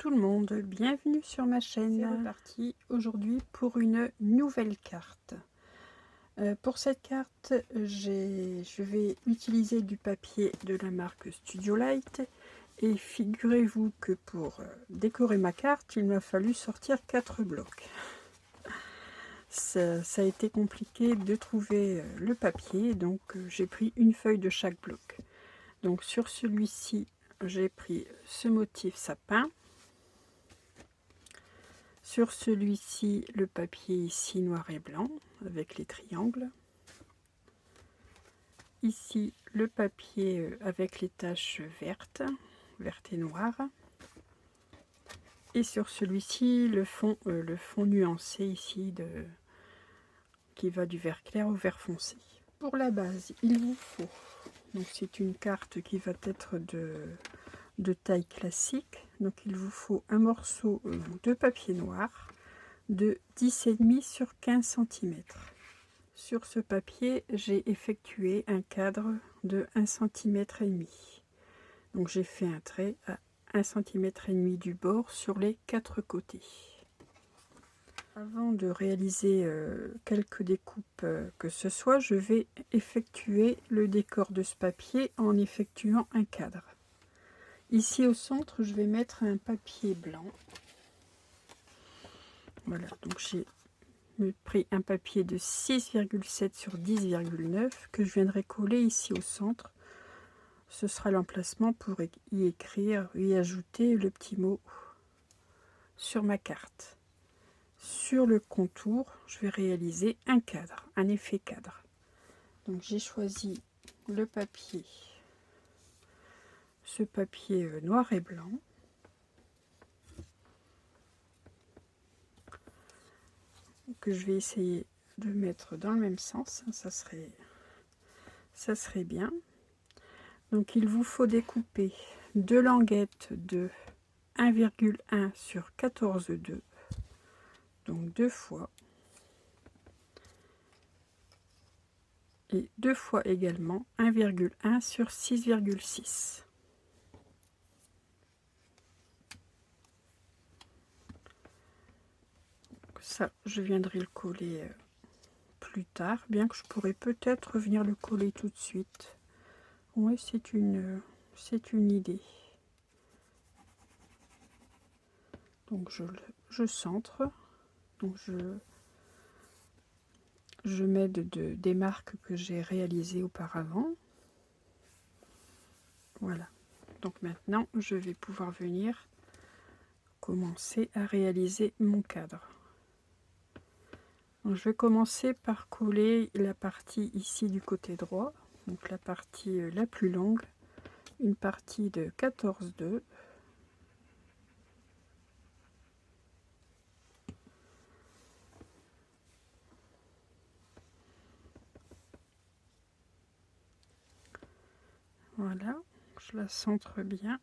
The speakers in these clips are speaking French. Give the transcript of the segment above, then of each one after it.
tout le monde, bienvenue sur ma chaîne. C'est reparti aujourd'hui pour une nouvelle carte. Pour cette carte, je vais utiliser du papier de la marque Studio Light. Et figurez-vous que pour décorer ma carte, il m'a fallu sortir 4 blocs. Ça a été compliqué de trouver le papier, donc j'ai pris une feuille de chaque bloc. Donc sur celui-ci, j'ai pris ce motif sapin. Sur celui-ci, le papier ici noir et blanc avec les triangles. Ici, le papier avec les taches vertes et noires. Et sur celui-ci, le fond nuancé ici qui va du vert clair au vert foncé. Pour la base, il vous faut, donc c'est une carte qui va être de taille classique, donc il vous faut un morceau de papier noir de 10,5 sur 15 cm. Sur ce papier, j'ai effectué un cadre de 1,5 cm. Donc j'ai fait un trait à 1,5 cm du bord sur les 4 côtés. Avant de réaliser quelques découpes que ce soit, je vais effectuer le décor de ce papier en effectuant un cadre. Ici au centre, je vais mettre un papier blanc. Voilà, donc j'ai pris un papier de 6,7 sur 10,9 que je viendrai coller ici au centre. Ce sera l'emplacement pour y écrire, y ajouter le petit mot sur ma carte. Sur le contour, je vais réaliser un cadre, un effet cadre. Donc j'ai choisi le papier, ce papier noir et blanc. Que je vais essayer de mettre dans le même sens, ça serait bien. Donc il vous faut découper deux languettes de 1,1 sur 14,2, donc 2 fois, et 2 fois également 1,1 sur 6,6. Ça, je viendrai le coller plus tard, bien que je pourrais peut-être venir le coller tout de suite. Oui, c'est une idée. Donc je centre, donc je mets des marques que j'ai réalisées auparavant. Voilà, donc maintenant je vais pouvoir venir commencer à réaliser mon cadre. Donc, je vais commencer par coller la partie ici du côté droit, donc la partie la plus longue, une partie de 14,2. Voilà, je la centre bien.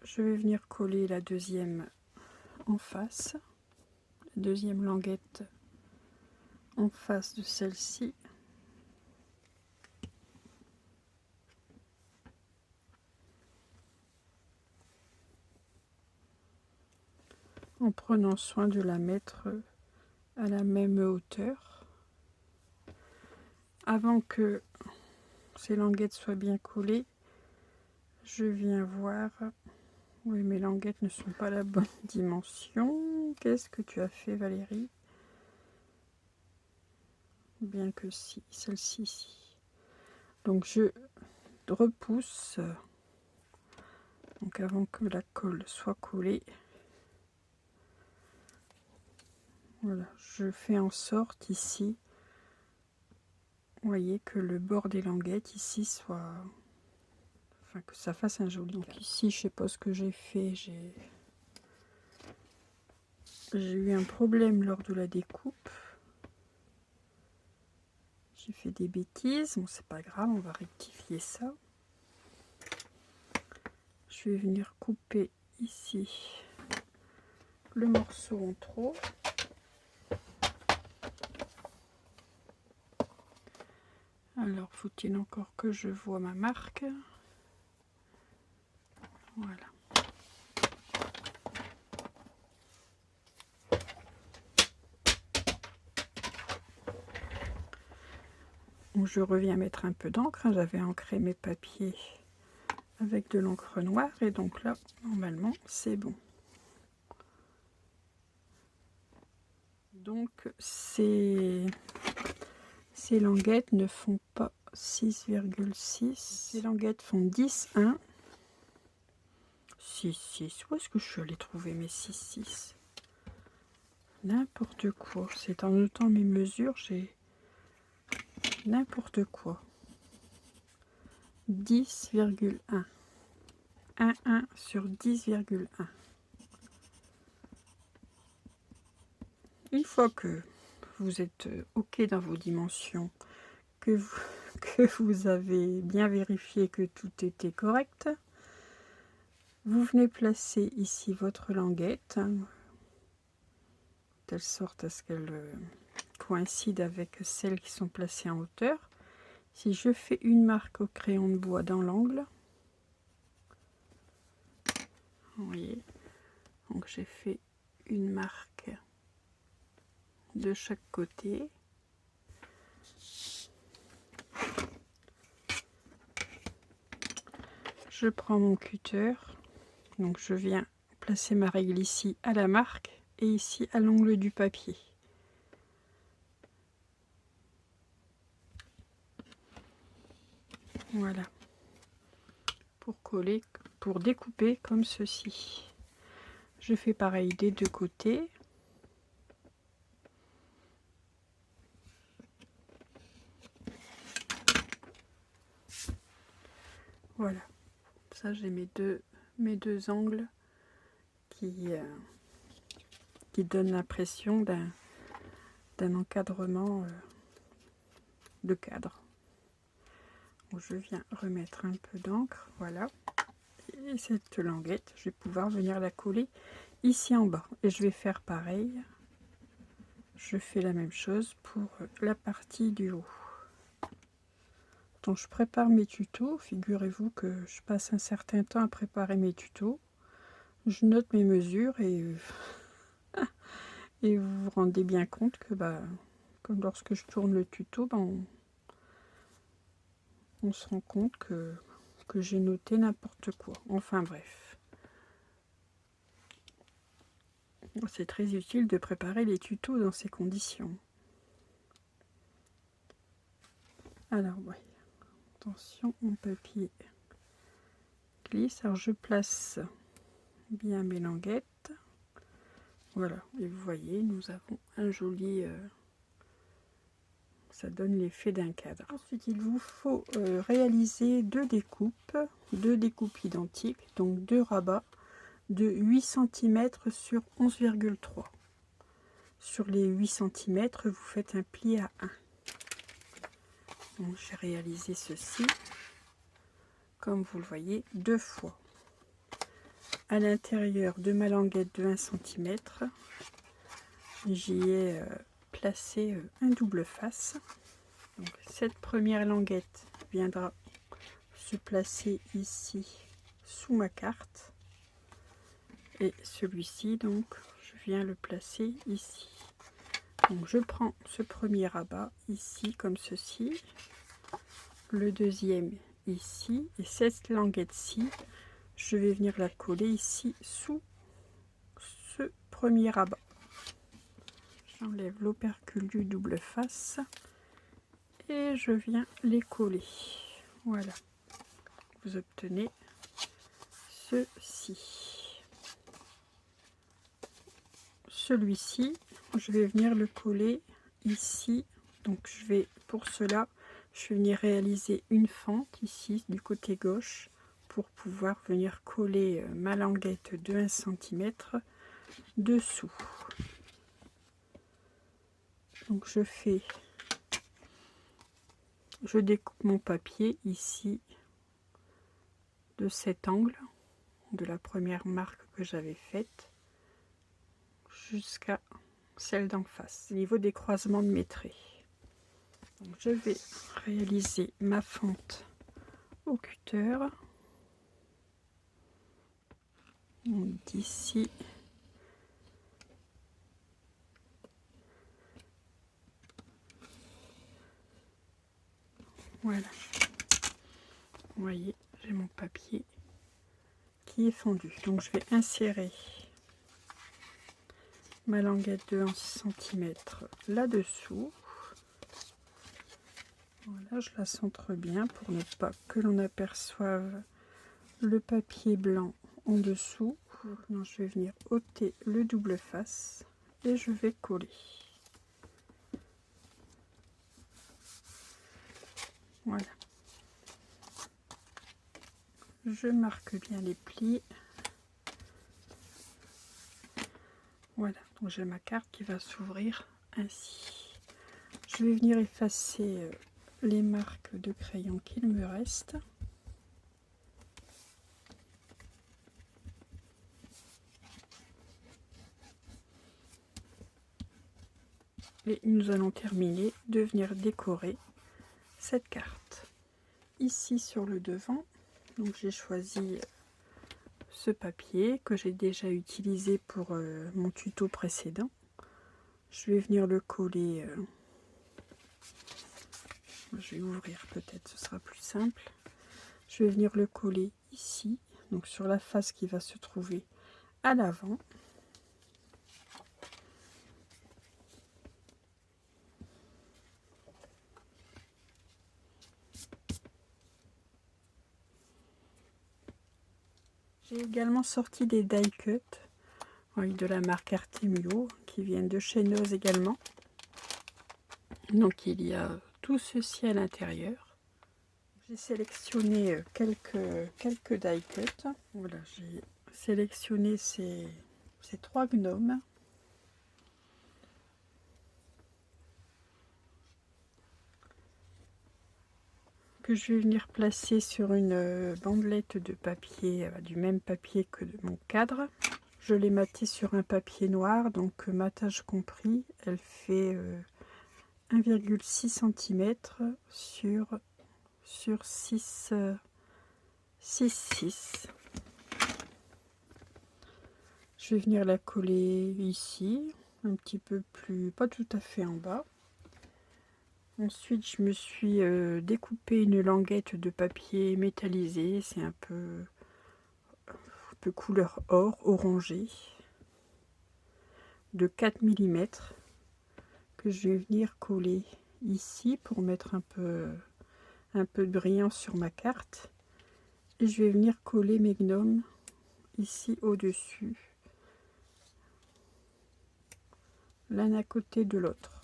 Je vais venir coller la deuxième en face, la deuxième languette en face de celle-ci. En prenant soin de la mettre à la même hauteur. Avant que ces languettes soient bien collées, je viens voir. Oui, mes languettes ne sont pas la bonne dimension. Qu'est-ce que tu as fait, Valérie? Bien que si, celle-ci, si. Donc je repousse. Donc avant que la colle soit collée. Voilà, je fais en sorte ici, vous voyez, que le bord des languettes ici soit, enfin que ça fasse un joli. Donc ici, je sais pas ce que j'ai fait, j'ai eu un problème lors de la découpe. J'ai fait des bêtises, bon c'est pas grave, on va rectifier ça. Je vais venir couper ici le morceau en trop. Alors, faut-il encore que je vois ma marque? Voilà. Donc, je reviens mettre un peu d'encre. J'avais ancré mes papiers avec de l'encre noire et donc là, normalement, c'est bon. Donc, ces languettes ne font pas 6,6. Ces languettes font 10,1. 6,6. Où est-ce que je suis allée trouver mes 6,6? N'importe quoi. C'est en notant mes mesures, j'ai n'importe quoi. 10,1. 1,1 sur 10,1. Une fois que vous êtes OK dans vos dimensions, que vous avez bien vérifié que tout était correct, vous venez placer ici votre languette, de telle sorte à ce qu'elle coïncide avec celles qui sont placées en hauteur. Si je fais une marque au crayon de bois dans l'angle, vous voyez, donc j'ai fait une marque de chaque côté. Je prends mon cutter, donc je viens placer ma règle ici à la marque et ici à l'angle du papier. Voilà, pour coller, pour découper comme ceci. Je fais pareil des deux côtés. Voilà, ça j'ai mes deux angles qui donnent l'impression d'un encadrement de cadre. Donc je viens remettre un peu d'encre, voilà. Et cette languette, je vais pouvoir venir la coller ici en bas. Et je vais faire pareil. Je fais la même chose pour la partie du haut. Donc je prépare mes tutos. Figurez-vous que je passe un certain temps à préparer mes tutos. Je note mes mesures et vous vous rendez bien compte que comme lorsque je tourne le tuto, on se rend compte que j'ai noté n'importe quoi. Enfin bref. C'est très utile de préparer les tutos dans ces conditions. Alors, ouais. Attention, mon papier glisse. Alors, je place bien mes languettes. Voilà. Et vous voyez, nous avons un joli... ça donne l'effet d'un cadre. Ensuite, il vous faut réaliser deux découpes identiques, donc deux rabats de 8 cm sur 11,3. Sur les 8 cm, vous faites un pli à 1. Donc j'ai réalisé ceci, comme vous le voyez, deux fois. À l'intérieur de ma languette de 1 cm, j'y ai placé un double face. Donc, cette première languette viendra se placer ici sous ma carte. Et celui-ci, donc, je viens le placer ici. Donc je prends ce premier rabat ici comme ceci, le deuxième ici, et cette languette-ci, je vais venir la coller ici sous ce premier rabat. J'enlève l'opercule du double face et je viens les coller. Voilà, vous obtenez ceci. Celui-ci, je vais venir le coller ici. Donc je vais, pour cela, je vais venir réaliser une fente ici du côté gauche pour pouvoir venir coller ma languette de 1 cm dessous. Donc je découpe mon papier ici de cet angle de la première marque que j'avais faite jusqu'à celle d'en face, au niveau des croisements de mes traits. Donc, je vais réaliser ma fente au cutter. D'ici voilà, vous voyez, j'ai mon papier qui est fondu. Donc je vais insérer ma languette de 11 cm là-dessous. Voilà, je la centre bien pour ne pas que l'on aperçoive le papier blanc en dessous. Maintenant, je vais venir ôter le double face et je vais coller. Voilà. Je marque bien les plis. Voilà, donc j'ai ma carte qui va s'ouvrir ainsi. Je vais venir effacer les marques de crayon qu'il me reste. Et nous allons terminer de venir décorer cette carte. Ici sur le devant, donc j'ai choisi ce papier que j'ai déjà utilisé pour mon tuto précédent. Je vais venir le coller. Je vais ouvrir peut-être, ce sera plus simple. Je vais venir le coller ici, donc sur la face qui va se trouver à l'avant. J'ai également sorti des die cuts de la marque Artemio qui viennent de chez Noz également. Donc il y a tout ceci à l'intérieur. J'ai sélectionné quelques die cuts. Voilà, j'ai sélectionné ces 3 gnomes. Que je vais venir placer sur une bandelette de papier, du même papier que de mon cadre. Je l'ai maté sur un papier noir, donc matage compris, elle fait 1,6 cm sur 6,6. Je vais venir la coller ici, un petit peu plus, pas tout à fait en bas. Ensuite, je me suis découpé une languette de papier métallisé, c'est un peu couleur or, orangé, de 4 mm, que je vais venir coller ici pour mettre un peu de brillant sur ma carte. Et je vais venir coller mes gnomes ici au-dessus, l'un à côté de l'autre.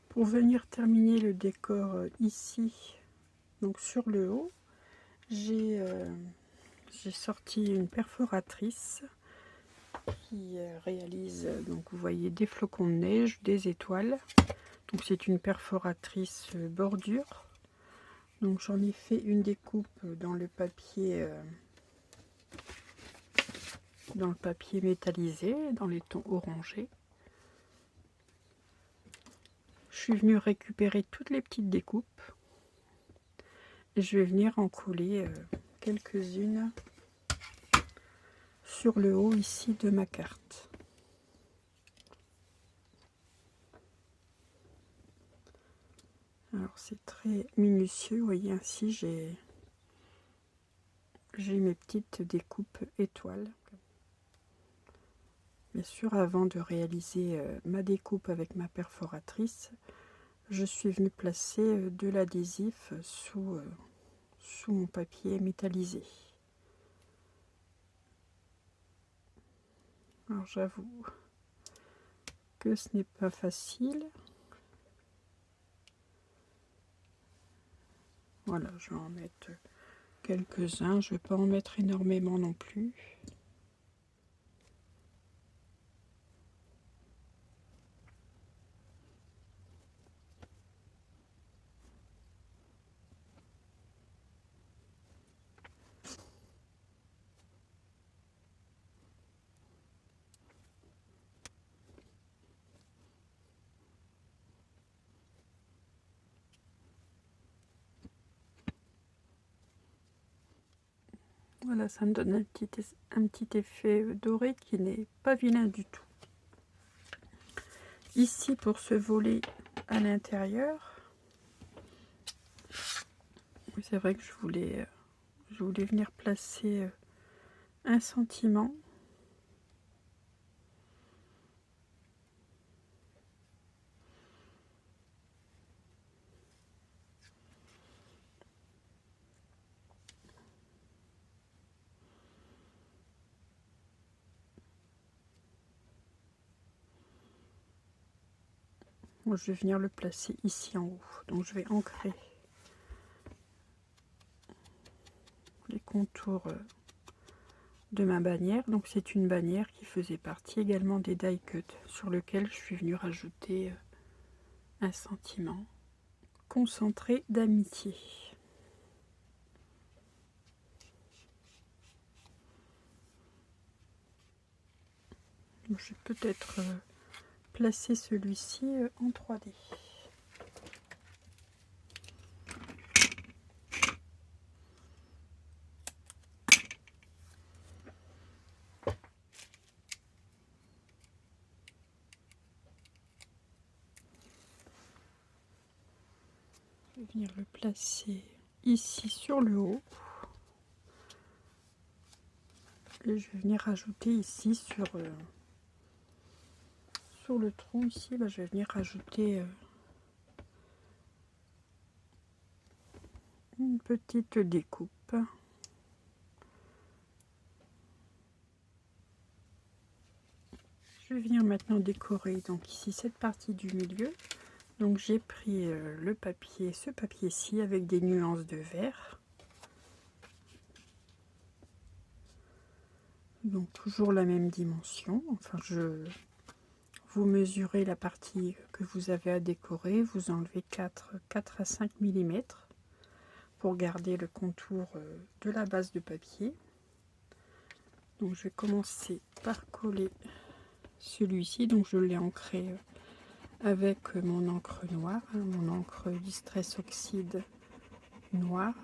Pour venir terminer le décor ici, donc sur le haut, j'ai sorti une perforatrice qui réalise, donc vous voyez, des flocons de neige, des étoiles. Donc c'est une perforatrice bordure. Donc j'en ai fait une découpe dans le papier métallisé, dans les tons orangés. Je suis venue récupérer toutes les petites découpes et je vais venir en coller quelques-unes sur le haut ici de ma carte. Alors c'est très minutieux, vous voyez, ainsi j'ai mes petites découpes étoiles. Bien sûr, avant de réaliser ma découpe avec ma perforatrice, je suis venue placer de l'adhésif sous mon papier métallisé. Alors j'avoue que ce n'est pas facile. Voilà, je vais en mettre quelques-uns. Je ne vais pas en mettre énormément non plus. Voilà, ça me donne un petit effet doré qui n'est pas vilain du tout. Ici, pour ce volet à l'intérieur, c'est vrai que je voulais venir placer un sentiment. Je vais venir le placer ici en haut. Donc je vais ancrer les contours de ma bannière. Donc c'est une bannière qui faisait partie également des die cuts sur lequel je suis venue rajouter un sentiment concentré d'amitié. Je vais peut-être placer celui-ci en 3D. Je vais venir le placer ici sur le haut. Et je vais venir rajouter ici sur le tronc ici, là, je vais venir rajouter une petite découpe. Je vais venir maintenant décorer donc ici cette partie du milieu. Donc j'ai pris le papier, ce papier-ci avec des nuances de vert. Donc toujours la même dimension. Enfin, vous mesurez la partie que vous avez à décorer, vous enlevez 4 à 5 mm pour garder le contour de la base de papier. Donc je vais commencer par coller celui-ci, donc je l'ai ancré avec mon encre noire, mon encre Distress Oxide noire.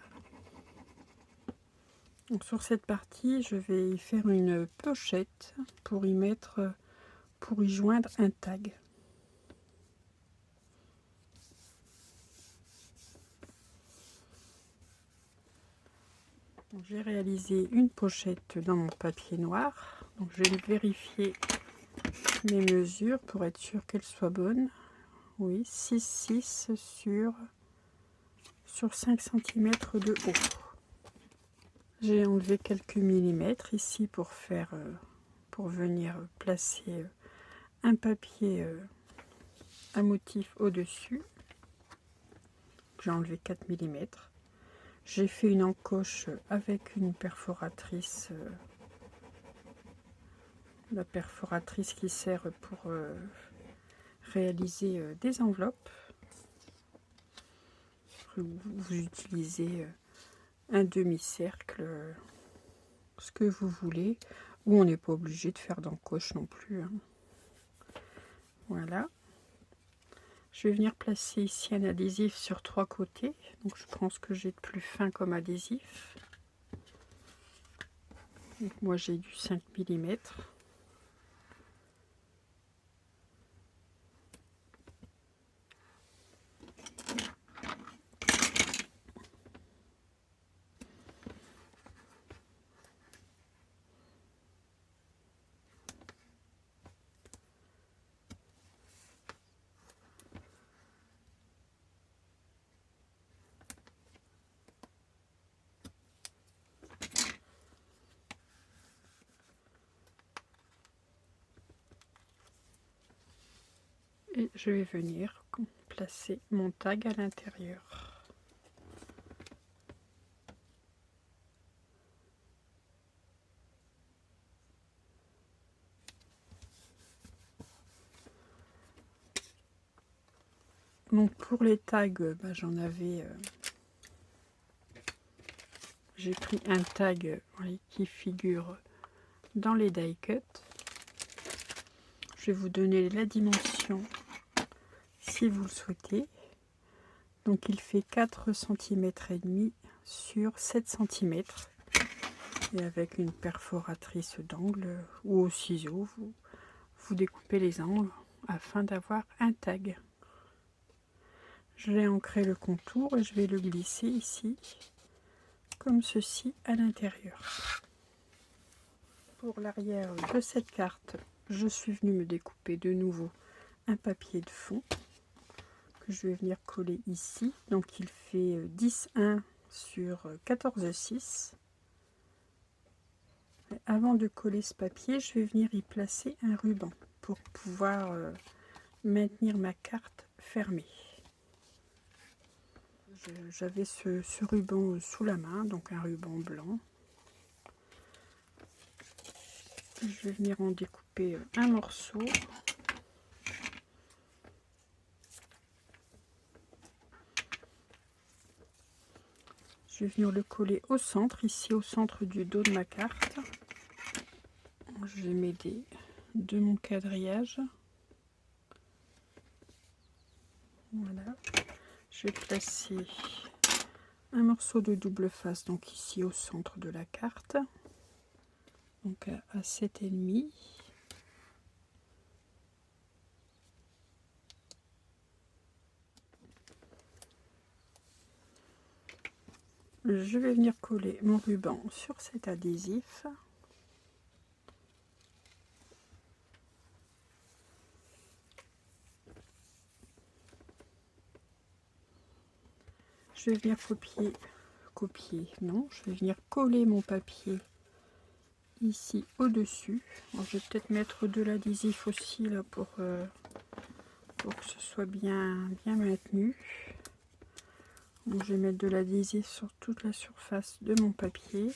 Donc sur cette partie, je vais y faire une pochette pour y joindre un tag. J'ai réalisé une pochette dans mon papier noir. Donc je vais vérifier mes mesures pour être sûr qu'elles soient bonnes. Oui, 6,6 sur 5 cm de haut. J'ai enlevé quelques millimètres ici pour venir placer un papier à motif au-dessus. J'ai enlevé 4 mm. J'ai fait une encoche avec une perforatrice, la perforatrice qui sert pour réaliser des enveloppes. Vous utilisez un demi-cercle, ce que vous voulez, ou on n'est pas obligé de faire d'encoche non plus. Hein. Voilà. Je vais venir placer ici un adhésif sur 3 côtés. Donc je prends ce que j'ai de plus fin comme adhésif. Donc moi j'ai du 5 mm. Et je vais venir placer mon tag à l'intérieur. Donc pour les tags, j'en avais... j'ai pris un tag qui figure dans les die cut. Je vais vous donner la dimension si vous le souhaitez. Donc il fait 4 cm et demi sur 7 cm. Et avec une perforatrice d'angle ou au ciseau, vous découpez les angles afin d'avoir un tag. Je vais ancrer le contour et je vais le glisser ici, comme ceci à l'intérieur. Pour l'arrière de cette carte, je suis venue me découper de nouveau un papier de fond que je vais venir coller ici. Donc il fait 10,1 sur 14,6. Avant de coller ce papier, je vais venir y placer un ruban pour pouvoir maintenir ma carte fermée. J'avais ce ruban sous la main, donc un ruban blanc. Je vais venir en découper un morceau. Je vais venir le coller au centre, ici au centre du dos de ma carte. Je vais m'aider de mon quadrillage. Voilà. Je vais placer un morceau de double face, donc ici au centre de la carte. Donc à 7,5. Je vais venir coller mon ruban sur cet adhésif. Je vais venir je vais venir coller mon papier ici au-dessus. Je vais peut-être mettre de l'adhésif aussi là pour que ce soit bien maintenu. Donc, je vais mettre de l'adhésif sur toute la surface de mon papier.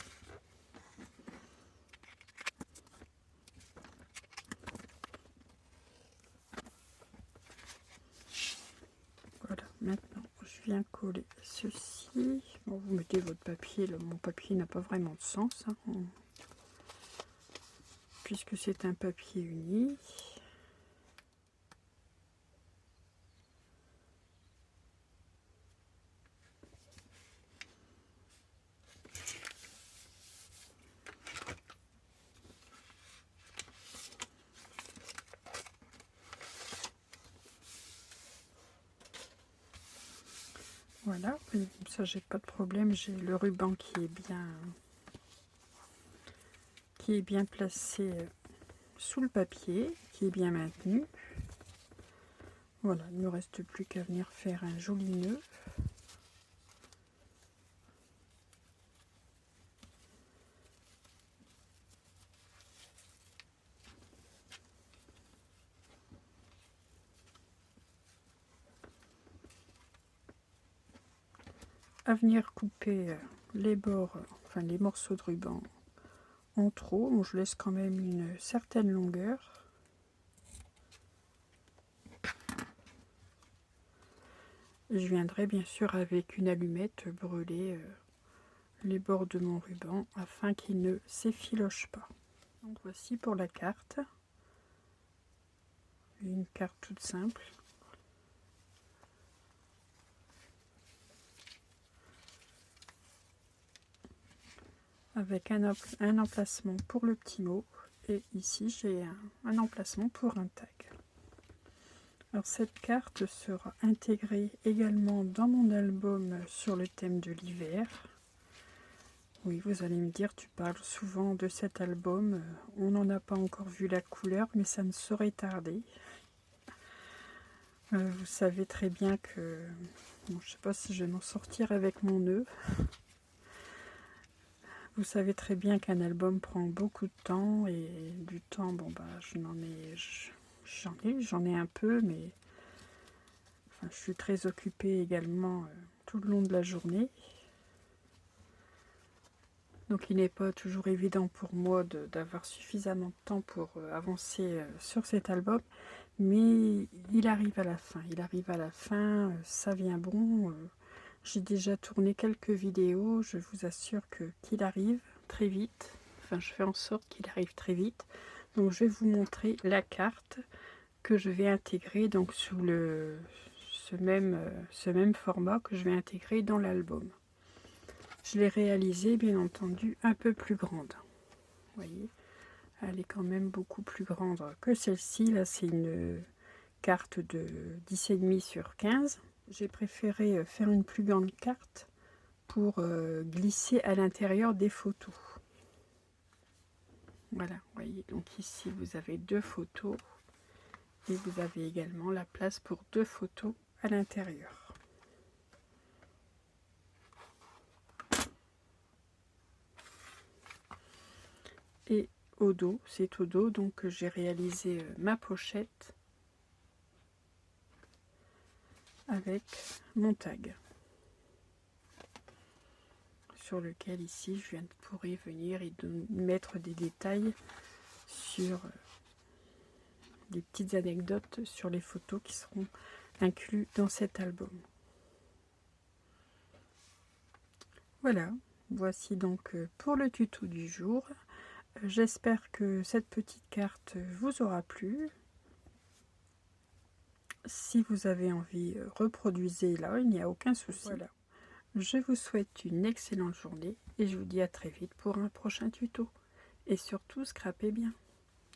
Voilà, maintenant je viens coller ceci. Bon, vous mettez votre papier, là, mon papier n'a pas vraiment de sens, hein, puisque c'est un papier uni. Voilà, ça j'ai pas de problème, j'ai le ruban qui est bien placé sous le papier, qui est bien maintenu. Voilà, il ne me reste plus qu'à venir faire un joli nœud. À venir couper les bords, enfin les morceaux de ruban en trop. Bon, je laisse quand même une certaine longueur. Je viendrai bien sûr avec une allumette brûler les bords de mon ruban afin qu'il ne s'effiloche pas. Donc voici pour la carte. Une carte toute simple. Avec un emplacement pour le petit mot. Et ici j'ai un emplacement pour un tag. Alors cette carte sera intégrée également dans mon album sur le thème de l'hiver. Oui, vous allez me dire, tu parles souvent de cet album, on n'en a pas encore vu la couleur, mais ça ne saurait tarder. Vous savez très bien que, bon, je ne sais pas si je vais m'en sortir avec mon nœud. Vous savez très bien qu'un album prend beaucoup de temps, et du temps, bon bah j'en ai un peu, mais Enfin, je suis très occupée également tout le long de la journée. Donc il n'est pas toujours évident pour moi d'avoir suffisamment de temps pour avancer sur cet album. Mais il arrive à la fin. Il arrive à la fin, ça vient bon. J'ai déjà tourné quelques vidéos. Je vous assure qu'il arrive très vite. Enfin, je fais en sorte qu'il arrive très vite. Donc je vais vous montrer la carte que je vais intégrer donc sous ce même format que je vais intégrer dans l'album. Je l'ai réalisée bien entendu un peu plus grande. Vous voyez, elle est quand même beaucoup plus grande que celle-ci. Là, c'est une carte de 10,5 sur 15. J'ai préféré faire une plus grande carte pour glisser à l'intérieur des photos. Voilà, vous voyez, donc ici vous avez 2 photos et vous avez également la place pour 2 photos à l'intérieur. Et au dos, c'est au dos donc que j'ai réalisé ma pochette avec mon tag sur lequel ici je pourrais venir et mettre des détails sur des petites anecdotes sur les photos qui seront inclus dans cet album. Voilà, voici donc pour le tuto du jour. J'espère que cette petite carte vous aura plu. Si vous avez envie, reproduisez-la, il n'y a aucun souci. Voilà. Je vous souhaite une excellente journée et je vous dis à très vite pour un prochain tuto. Et surtout, scrapez bien.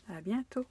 À bientôt.